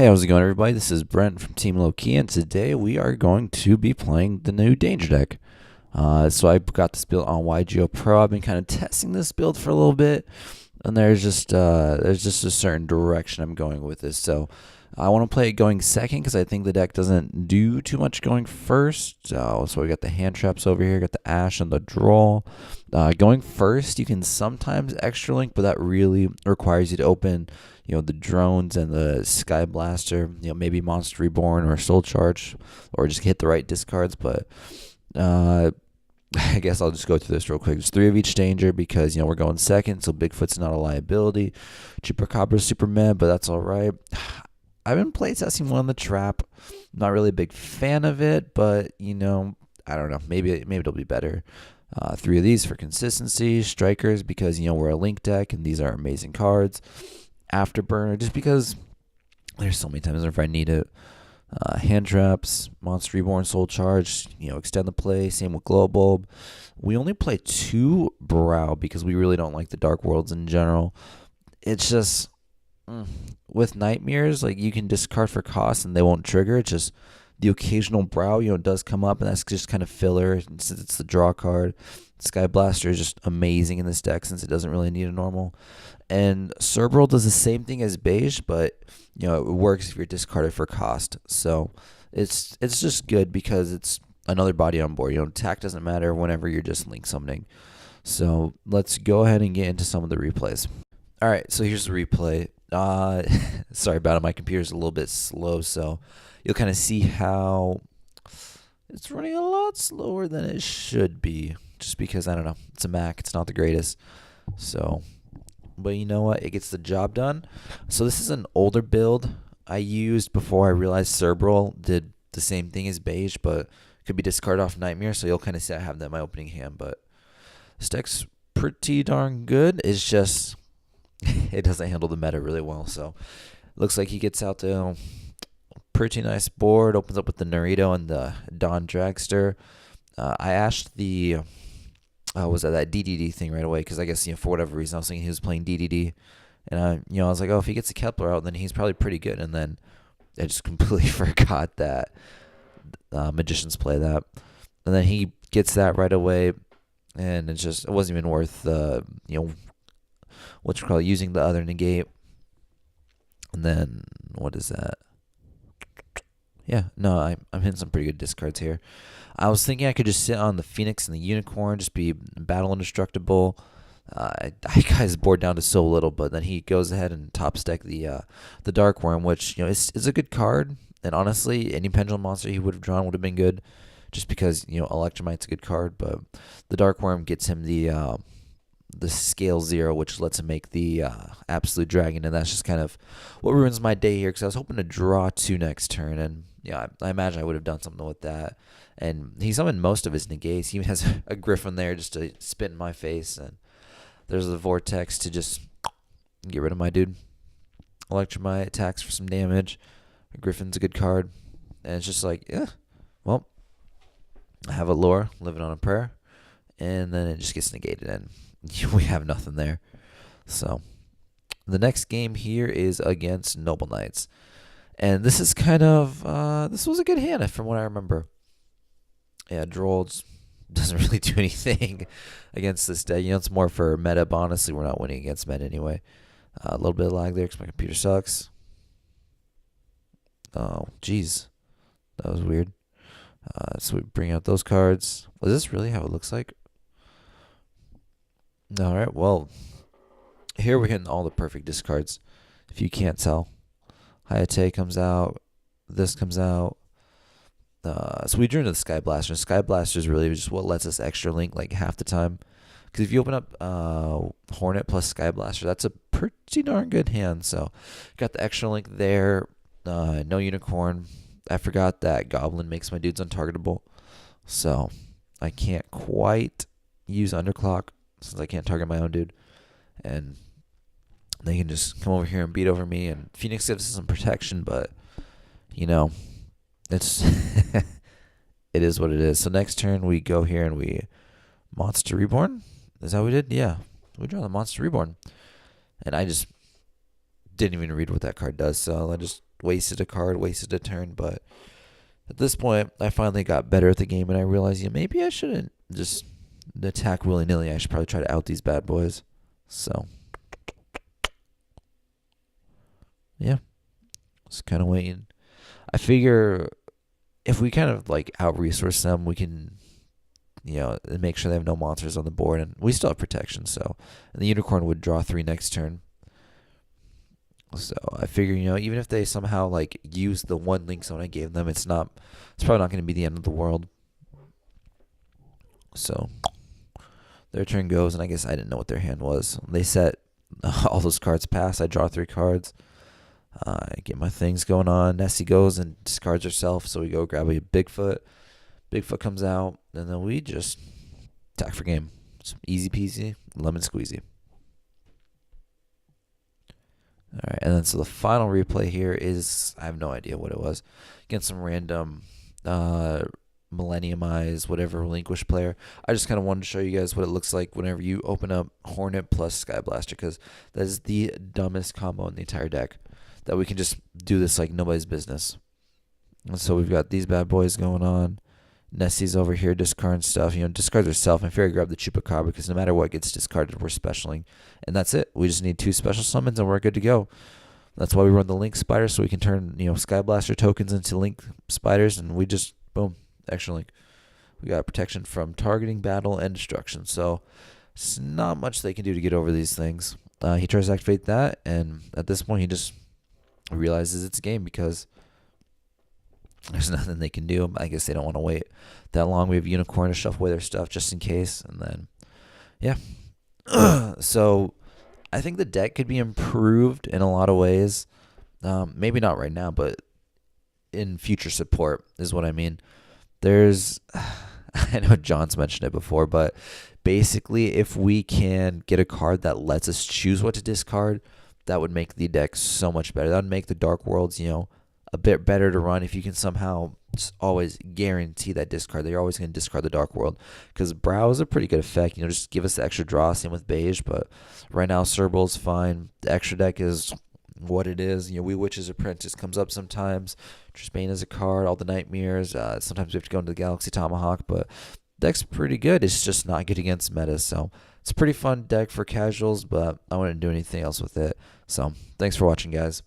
Hey, how's it going, everybody? This is Brent from Team Lowkey, and today we are going to be playing the new Danger deck. So I got this build on Yu-Gi-Oh Pro. I've been kind of testing this build for a little bit, and there's just a certain direction I'm going with this. So I want to play it going second because I think the deck doesn't do too much going first. So we got the hand traps over here, got the Ash and the draw. Going first, you can sometimes extra link, but that really requires you to open the drones and the Sky Blaster, maybe Monster Reborn or Soul Charge, or just hit the right discards. But I guess I'll just go through this real quick. There's 3 of each danger because we're going second, so Bigfoot's not a liability. Chupacabra's super mad, but that's all right. I've been playtesting one on the trap. Not really a big fan of it, but I don't know. Maybe it'll be better. 3 of these for consistency. Strikers because we're a link deck and these are amazing cards. Afterburner just because there's so many times if I need it. Hand traps, Monster Reborn, Soul Charge, extend the play. Same with Glow Bulb. We only play 2 Brow because we really don't like the Dark Worlds in general. It's just with Nightmares, like you can discard for cost and they won't trigger. It's just the occasional Brow, does come up, and that's just kind of filler since it's the draw card. Sky Blaster is just amazing in this deck since it doesn't really need a normal. And Cerebral does the same thing as Beige, but it works if you're discarded for cost. So it's just good because it's another body on board. Attack doesn't matter whenever you're just link summoning. So let's go ahead and get into some of the replays. All right, so here's the replay. Sorry about it. My computer's a little bit slow, so you'll kind of see how it's running a lot slower than it should be. Just because, I don't know, it's a Mac. It's not the greatest. So, but you know what? It gets the job done. So this is an older build I used before I realized Cerebral did the same thing as Beige, but could be discarded off Nightmare. So you'll kind of see I have that in my opening hand. But this deck's pretty darn good. It's just it doesn't handle the meta really well. So looks like he gets out the pretty nice board. Opens up with the Naruto and the Dawn Dragster. I asked the was that DDD thing right away because I guess for whatever reason I was thinking he was playing DDD, and I was like, oh, if he gets a Kepler out, then he's probably pretty good. And then I just completely forgot that Magicians play that, and then he gets that right away, and it wasn't even worth what you call it, using the other negate. And then what is that? Yeah, no, I'm hitting some pretty good discards here. I was thinking I could just sit on the Phoenix and the Unicorn, just be battle indestructible. I got his board down to so little, but then he goes ahead and top deck the Dark Worm, which is a good card. And honestly, any Pendulum monster he would have drawn would have been good, just because Electromite's a good card. But the Dark Worm gets him the scale 0, which lets him make the absolute dragon, and that's just kind of what ruins my day here because I was hoping to draw 2 next turn, and I imagine I would have done something with that. And he summoned most of his negates. He even has a Griffin there just to spit in my face, and there's the Vortex to just get rid of my dude. Electromite attacks for some damage. Griffin's a good card, and it's just like, yeah, well, I have a lore, living on a prayer, and then it just gets negated, and we have nothing there. So the next game here is against Noble Knights, and this is kind of this was a good hand from what I remember. Yeah, Drolls doesn't really do anything against this deck. It's more for meta, but honestly, we're not winning against meta anyway. A little bit of lag there because my computer sucks. Oh, jeez, that was weird. So we bring out those cards. Was this really how it looks like? All right, well, here we're hitting all the perfect discards, if you can't tell. Hayate comes out. This comes out. So we drew into the Sky Blaster. Sky Blaster is really just what lets us extra link like half the time. Because if you open up Hornet plus Sky Blaster, that's a pretty darn good hand. So got the extra link there. No Unicorn. I forgot that Goblin makes my dudes untargetable. So I can't quite use Underclock since I can't target my own dude. And they can just come over here and beat over me. And Phoenix gives us some protection, but it's it is what it is. So next turn we go here and we Monster Reborn. Is that what we did? Yeah, we draw the Monster Reborn, and I just didn't even read what that card does. So I just wasted a card, wasted a turn. But at this point, I finally got better at the game, and I realized, maybe I shouldn't just attack willy-nilly. I should probably try to out these bad boys. So, yeah, just kind of waiting. I figure if we kind of like out-resource them, we can, make sure they have no monsters on the board, and we still have protection. So, and the unicorn would draw 3 next turn. So I figure, even if they somehow like use the 1 link zone I gave them, it's probably not going to be the end of the world. So their turn goes, and I guess I didn't know what their hand was. They set all those cards pass. I draw 3 cards. I get my things going on. Nessie goes and discards herself, so we go grab a Bigfoot. Bigfoot comes out, and then we just attack for game. It's easy peasy, lemon squeezy. All right, and then so the final replay here is, I have no idea what it was. Against some random Millenniumized, whatever, relinquished player. I just kind of wanted to show you guys what it looks like whenever you open up Hornet plus Sky Blaster, because that is the dumbest combo in the entire deck. That we can just do this like nobody's business. And so we've got these bad boys going on. Nessie's over here discarding stuff. Discards herself. I figure I grab the Chupacabra because no matter what gets discarded, we're specialing. And that's it. We just need 2 special summons and we're good to go. That's why we run the Link Spider, so we can turn, Sky Blaster tokens into Link Spiders, and we just, boom, extra Link. We got protection from targeting, battle, and destruction. So it's not much they can do to get over these things. He tries to activate that, and at this point he just realizes it's a game because there's nothing they can do. I guess they don't want to wait that long. We have Unicorn to shuffle away their stuff just in case. And then, yeah. So I think the deck could be improved in a lot of ways. Maybe not right now, but in future support is what I mean. I know John's mentioned it before, but basically if we can get a card that lets us choose what to discard, that would make the deck so much better. That would make the Dark Worlds, a bit better to run if you can somehow always guarantee that discard. They're always going to discard the Dark World, because Brow is a pretty good effect. Just give us the extra draw. Same with Beige, but right now Cerberal's fine. The extra deck is what it is. We Witch's Apprentice comes up sometimes. Trisbane is a card. All the Nightmares. Sometimes we have to go into the Galaxy Tomahawk, but deck's pretty good. It's just not good against meta, so it's a pretty fun deck for casuals, but I wouldn't do anything else with it. So thanks for watching, guys.